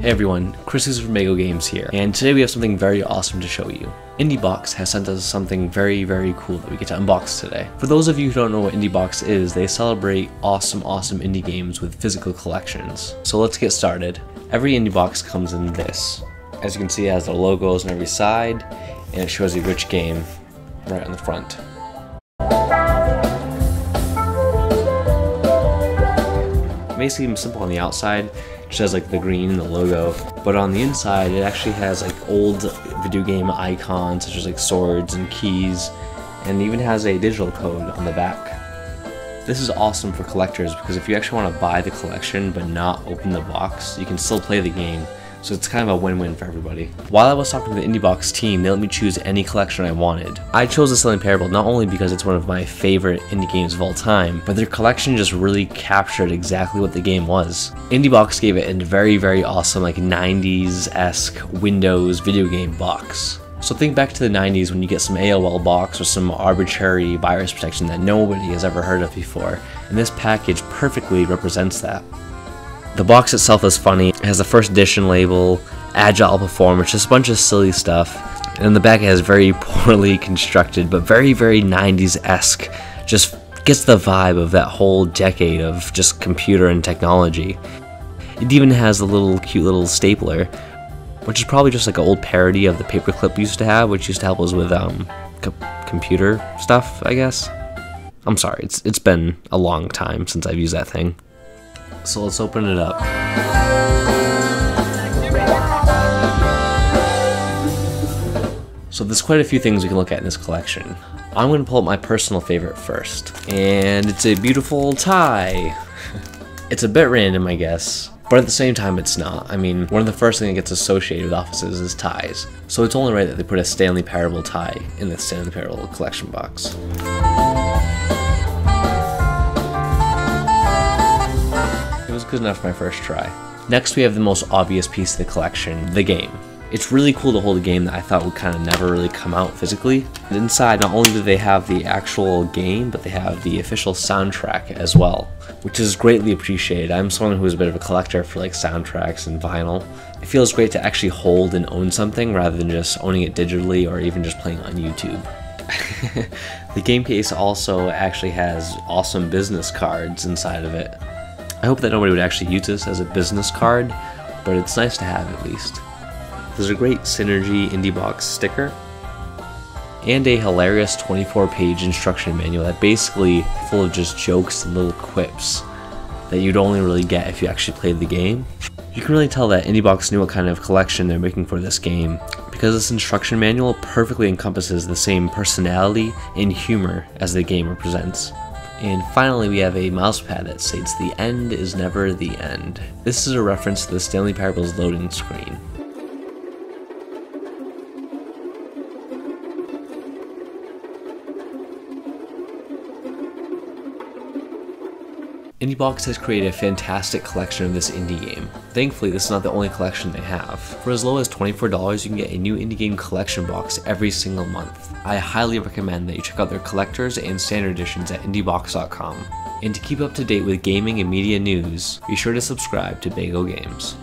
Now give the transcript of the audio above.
Hey everyone, Chris is from Mego Games here, and today we have something very awesome to show you. IndieBox has sent us something very cool that we get to unbox today. For those of you who don't know what IndieBox is, they celebrate awesome indie games with physical collections. So let's get started. Every IndieBox comes in this. As you can see, it has the logos on every side, and it shows you which game right on the front. Basically simple on the outside, just has like the green and the logo, but on the inside it actually has like old video game icons such as like swords and keys, and even has a digital code on the back. This is awesome for collectors because if you actually want to buy the collection but not open the box, you can still play the game. So it's kind of a win-win for everybody. While I was talking to the IndieBox team, they let me choose any collection I wanted. I chose the Stanley Parable not only because it's one of my favorite indie games of all time, but their collection just really captured exactly what the game was. IndieBox gave it a very awesome like 90s-esque Windows video game box. So think back to the 90s when you get some AOL box or some arbitrary virus protection that nobody has ever heard of before, and this package perfectly represents that. The box itself is funny. It has the first edition label, agile performance, just a bunch of silly stuff. And in the back it has very poorly constructed, but very 90s-esque. Just gets the vibe of that whole decade of just computer and technology. It even has a cute little stapler, which is probably just like an old parody of the paperclip we used to have, which used to help us with computer stuff, I guess. I'm sorry, it's been a long time since I've used that thing. So let's open it up. So there's quite a few things we can look at in this collection. I'm going to pull up my personal favorite first, and it's a beautiful tie. It's a bit random, I guess, but at the same time it's not. I mean, one of the first things that gets associated with offices is ties, so it's only right that they put a Stanley Parable tie in the Stanley Parable collection box. It was good enough for my first try. Next we have the most obvious piece of the collection, the game. It's really cool to hold a game that I thought would kind of never really come out physically. And inside, not only do they have the actual game, but they have the official soundtrack as well, which is greatly appreciated. I'm someone who is a bit of a collector for like soundtracks and vinyl. It feels great to actually hold and own something rather than just owning it digitally or even just playing on YouTube. The game case also actually has awesome business cards inside of it. I hope that nobody would actually use this as a business card, but it's nice to have at least. There's a great Synergy IndieBox sticker, and a hilarious 24-page instruction manual that basically full of just jokes and little quips that you'd only really get if you actually played the game. You can really tell that IndieBox knew what kind of collection they're making for this game, because this instruction manual perfectly encompasses the same personality and humor as the game represents. And finally we have a mousepad that states the end is never the end. This is a reference to the Stanley Parable's loading screen. IndieBox has created a fantastic collection of this indie game. Thankfully, this is not the only collection they have. For as low as $24, you can get a new indie game collection box every single month. I highly recommend that you check out their collectors and standard editions at IndieBox.com. And to keep up to date with gaming and media news, be sure to subscribe to Mego Games.